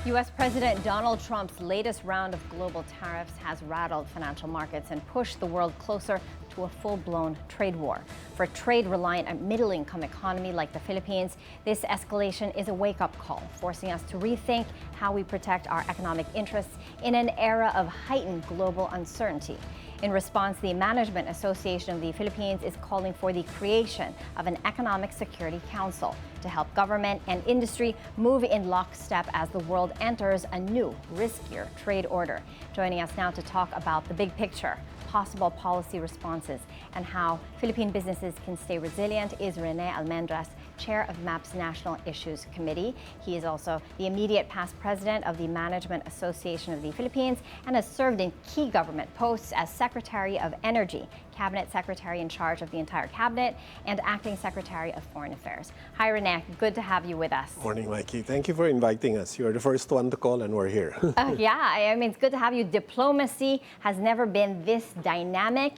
U.S. President Donald Trump's latest round of global tariffs has rattled financial markets and pushed the world closer to a full-blown trade war. For a trade-reliant and middle-income economy like the Philippines, this escalation is a wake-up call, forcing us to rethink how we protect our economic interests in an era of heightened global uncertainty. In response, the Management Association of the Philippines is calling for the creation of an Economic Security Council to help government and industry move in lockstep as the world enters a new, riskier trade order. Joining us now to talk about the big picture, possible policy responses, and how Philippine businesses can stay resilient is Rene Almendras, Chair of MAP's National Issues Committee. He is also the immediate past president of the Management Association of the Philippines and has served in key government posts as Secretary of Energy, Cabinet Secretary in charge of the entire cabinet, and Acting Secretary of Foreign Affairs. Hi, Rene. Good to have you with us. Morning, Mikey. Thank you for inviting us. You're the first one to call, and we're here. Yeah, I mean, it's good to have you. Diplomacy has never been this dynamic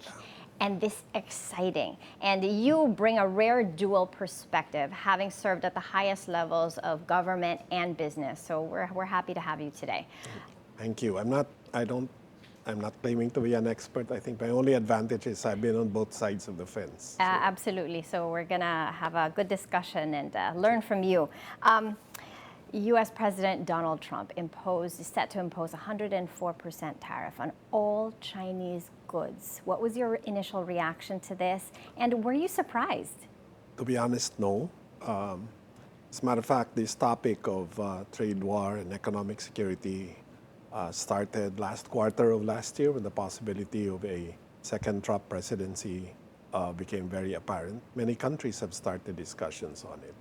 and this exciting. And you bring a rare dual perspective, having served at the highest levels of government and business. So we're happy to have you today. Thank you. I'm not claiming to be an expert. I think my only advantage is I've been on both sides of the fence. Absolutely. So we're gonna have a good discussion and learn from you. U.S. President Donald Trump is set to impose a 104% tariff on all Chinese goods. What was your initial reaction to this, and were you surprised? To be honest, no. As a matter of fact, this topic of trade war and economic security started last quarter of last year when the possibility of a second Trump presidency became very apparent. Many countries have started discussions on it.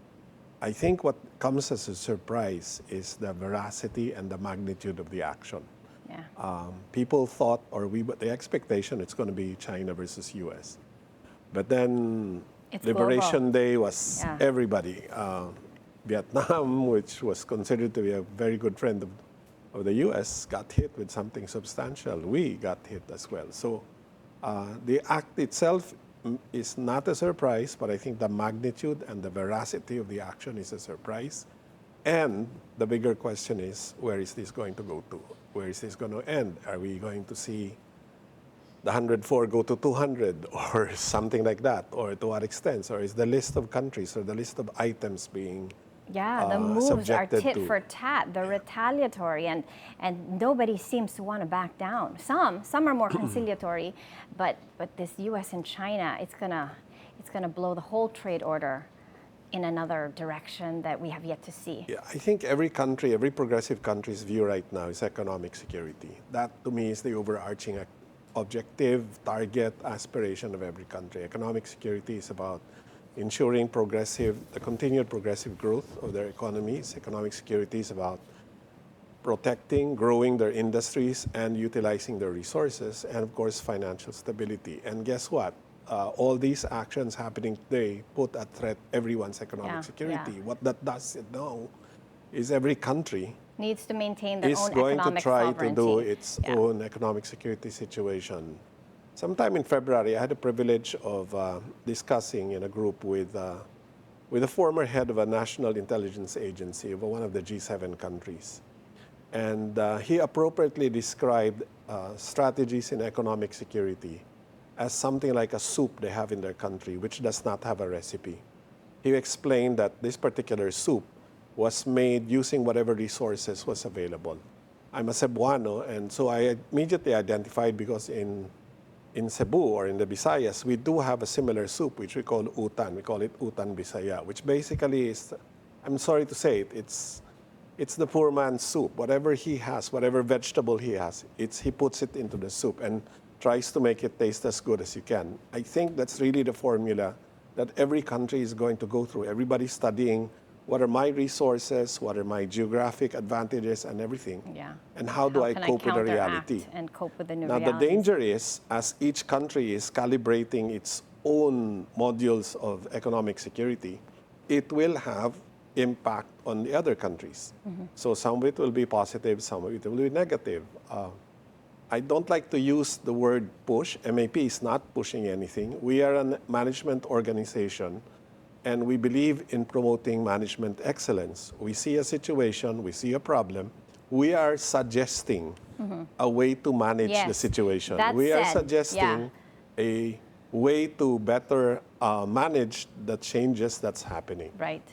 I think what comes as a surprise is the veracity and the magnitude of the action. Yeah. People thought, the expectation, it's going to be China versus U.S. But then Liberation Day was everybody. Vietnam, which was considered to be a very good friend of the U.S., got hit with something substantial. We got hit as well. So the act itself is not a surprise, but I think the magnitude and the veracity of the action is a surprise. And the bigger question is, where is this going to go to? Where is this going to end? Are we going to see the 104 go to 200 or something like that? Or to what extent? Or is the list of countries or the list of items being the moves are tit for tat, the retaliatory, and nobody seems to want to back down. Some are more conciliatory, but this U.S. and China, it's gonna blow the whole trade order in another direction that we have yet to see. Yeah, I think every country, every progressive country's view right now is economic security. That, to me, is the overarching objective, target, aspiration of every country. Economic security is about ensuring the continued progressive growth of their economies. Economic security is about protecting, growing their industries, and utilizing their resources, and of course, financial stability. And guess what? All these actions happening today put at threat everyone's economic security. What that does now is every country needs to maintain their own going economic to try sovereignty. to do its own economic security situation. Sometime in February, I had the privilege of discussing in a group with a former head of a national intelligence agency of one of the G7 countries. And he appropriately described strategies in economic security as something like a soup they have in their country, which does not have a recipe. He explained that this particular soup was made using whatever resources was available. I'm a Cebuano, and so I immediately identified, because in Cebu or in the Visayas, we do have a similar soup, which we call utan. We call it utan Bisaya, which basically is, I'm sorry to say it, it's the poor man's soup. Whatever he has, whatever vegetable he has, he puts it into the soup and tries to make it taste as good as you can. I think that's really the formula that every country is going to go through. Everybody's studying what are my resources, what are my geographic advantages and everything, and how do I cope with the reality. And cope with the new realities. Now the danger is, as each country is calibrating its own modules of economic security, it will have impact on the other countries. So some of it will be positive, some of it will be negative. I don't like to use the word push. MAP is not pushing anything. We are a management organization, and we believe in promoting management excellence. We see a situation, we see a problem, we are suggesting a way to manage the Yes. situation. That We are said, suggesting a way to better manage the changes that's happening. Right.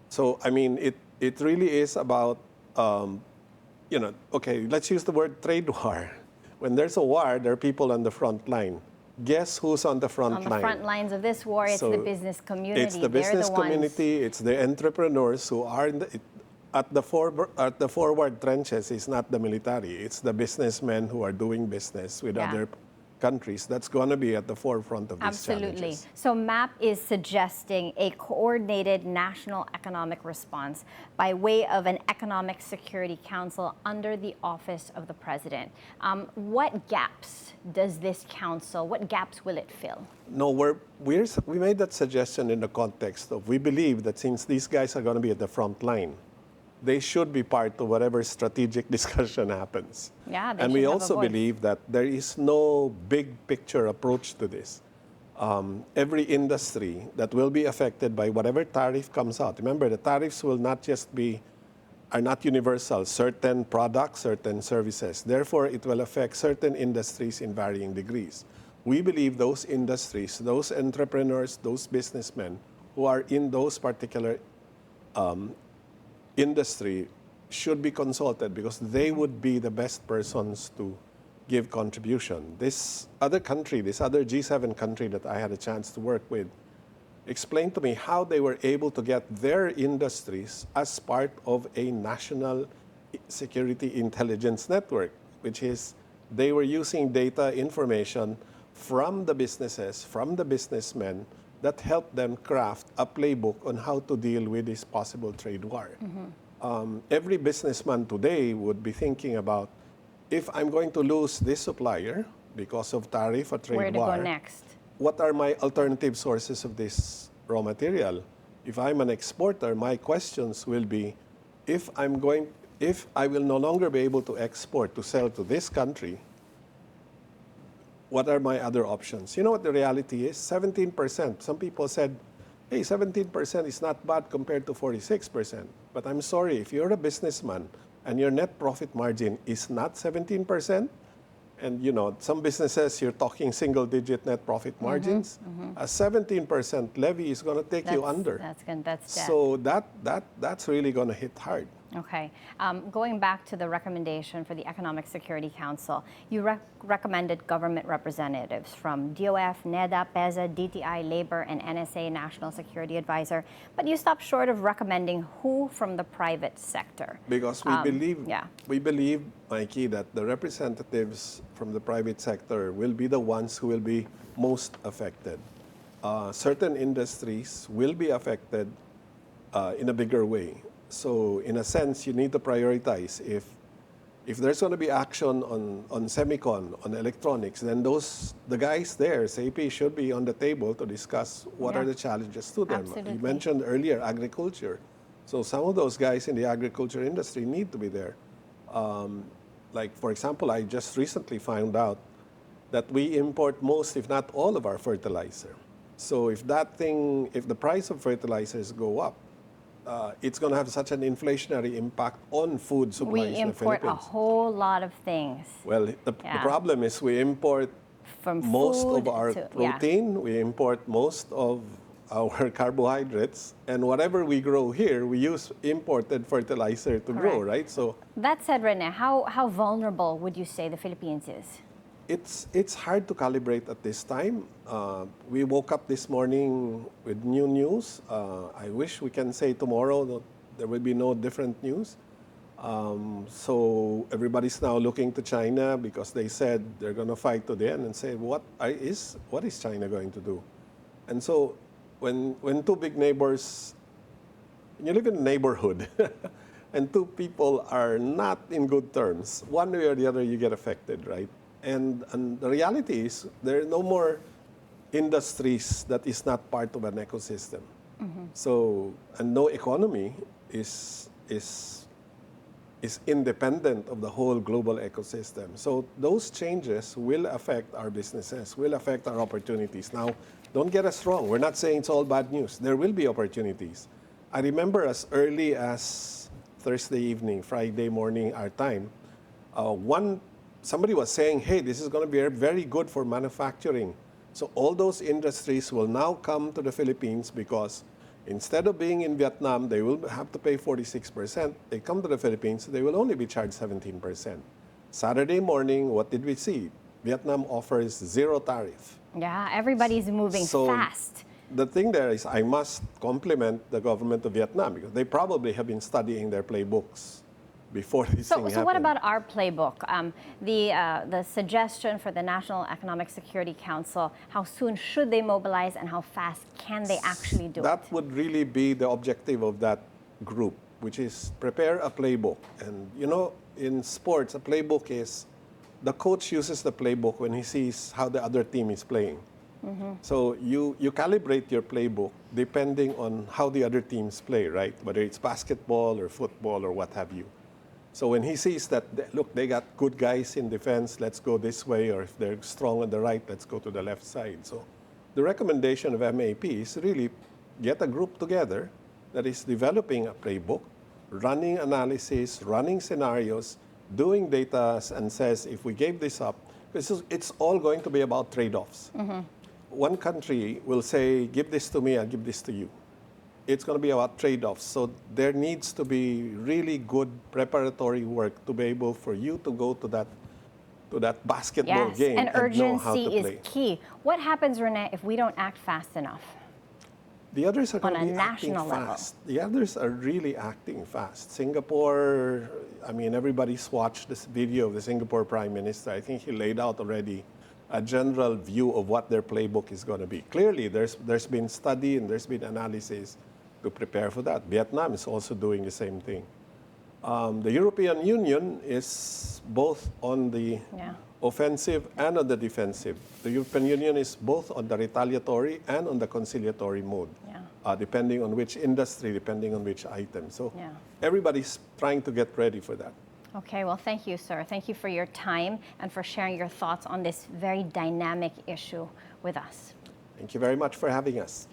So, I mean, it really is about, okay, let's use the word trade war. When there's a war, there are people on the front line. Guess who's on the front line? On the front lines of this war, it's So the business community. It's the business community, it's the entrepreneurs who are at the forward trenches. It's not the military, it's the businessmen who are doing business with other countries that's going to be at the forefront of these challenges. So MAP is suggesting a coordinated national economic response by way of an Economic Security Council under the office of the president. What gaps does this council, what gaps will it fill? No, we made that suggestion in the context of we believe that since these guys are going to be at the front line, they should be part of whatever strategic discussion happens. Yeah, and we also believe that there is no big picture approach to this. Every industry that will be affected by whatever tariff comes out. Remember, the tariffs will are not universal. Certain products, certain services. Therefore, it will affect certain industries in varying degrees. We believe those industries, those entrepreneurs, those businessmen who are in those particular industry should be consulted because they would be the best persons to give contribution. This other country, this other G7 country that I had a chance to work with, explained to me how they were able to get their industries as part of a national security intelligence network, which is they were using data information from the businesses, from the businessmen, that helped them craft a playbook on how to deal with this possible trade war. Every businessman today would be thinking about, if I'm going to lose this supplier because of tariff or trade war, where to go next? What are my alternative sources of this raw material? If I'm an exporter, my questions will be, if I will no longer be able to export to sell to this country, what are my other options? You know what the reality is? 17%. Some people said, hey, 17% is not bad compared to 46%. But I'm sorry, if you're a businessman and your net profit margin is not 17%, and some businesses, you're talking single-digit net profit margins, a 17% levy is going to take you under. That's so that's really going to hit hard. Okay. Going back to the recommendation for the Economic Security Council, you recommended government representatives from DOF, NEDA, PEZA, DTI, Labor, and NSA, National Security Advisor, but you stopped short of recommending who from the private sector. Because we believe, Mikey, that the representatives from the private sector will be the ones who will be most affected. Certain industries will be affected in a bigger way. So in a sense, you need to prioritize. If there's going to be action on semicon, on electronics, then the guys there, SAP, should be on the table to discuss what are the challenges to them. Absolutely. You mentioned earlier agriculture. So some of those guys in the agriculture industry need to be there. Like, for example, I just recently found out that we import most, if not all, of our fertilizer. So if the price of fertilizers go up, it's going to have such an inflationary impact on food supplies in the Philippines. We import a whole lot of things. Well, the problem is we import most of our protein, we import most of our carbohydrates, and whatever we grow here, we use imported fertilizer to grow, right? So that said, Rene, how vulnerable would you say the Philippines is? It's hard to calibrate at this time. We woke up this morning with new news. I wish we can say tomorrow that there will be no different news. So everybody's now looking to China because they said they're going to fight to the end and say, what is China going to do? And so when two big neighbors, when you live in a neighborhood and two people are not in good terms, one way or the other you get affected, right? And the reality is there are no more industries that is not part of an ecosystem. So, and no economy is independent of the whole global ecosystem. So those changes will affect our businesses, will affect our opportunities. Now, don't get us wrong. We're not saying it's all bad news. There will be opportunities. I remember as early as Thursday evening, Friday morning, our time, somebody was saying, hey, this is going to be very good for manufacturing. So all those industries will now come to the Philippines because instead of being in Vietnam, they will have to pay 46%. They come to the Philippines, they will only be charged 17%. Saturday morning, what did we see? Vietnam offers zero tariff. Yeah, everybody's moving fast. The thing there is I must compliment the government of Vietnam because they probably have been studying their playbooks before this thing happened. So what about our playbook? The suggestion for the National Economic Security Council, how soon should they mobilize and how fast can they actually do it? That would really be the objective of that group, which is prepare a playbook. And you know, in sports, a playbook is the coach uses the playbook when he sees how the other team is playing. Mm-hmm. So you calibrate your playbook depending on how the other teams play, right? Whether it's basketball or football or what have you. So when he sees that, look, they got good guys in defense, let's go this way, or if they're strong on the right, let's go to the left side. So the recommendation of MAP is really get a group together that is developing a playbook, running analysis, running scenarios, doing data, and says, if we gave this up, because it's all going to be about trade-offs. Mm-hmm. One country will say, give this to me, I'll give this to you. It's going to be about trade-offs. So there needs to be really good preparatory work to be able for you to go to that basketball game and know how to urgency play. is key. What happens, Rene, if we don't act fast enough? The others are going to be acting national level. fast. The others are really acting fast. Singapore, I mean, everybody's watched this video of the Singapore Prime Minister. I think he laid out already a general view of what their playbook is going to be. Clearly, there's been study and there's been analysis to prepare for that. Vietnam is also doing the same thing. The European Union is both on the offensive and on the defensive. The European Union is both on the retaliatory and on the conciliatory mode, depending on which industry, depending on which item. So everybody's trying to get ready for that. Okay, well, thank you, sir. Thank you for your time and for sharing your thoughts on this very dynamic issue with us. Thank you very much for having us.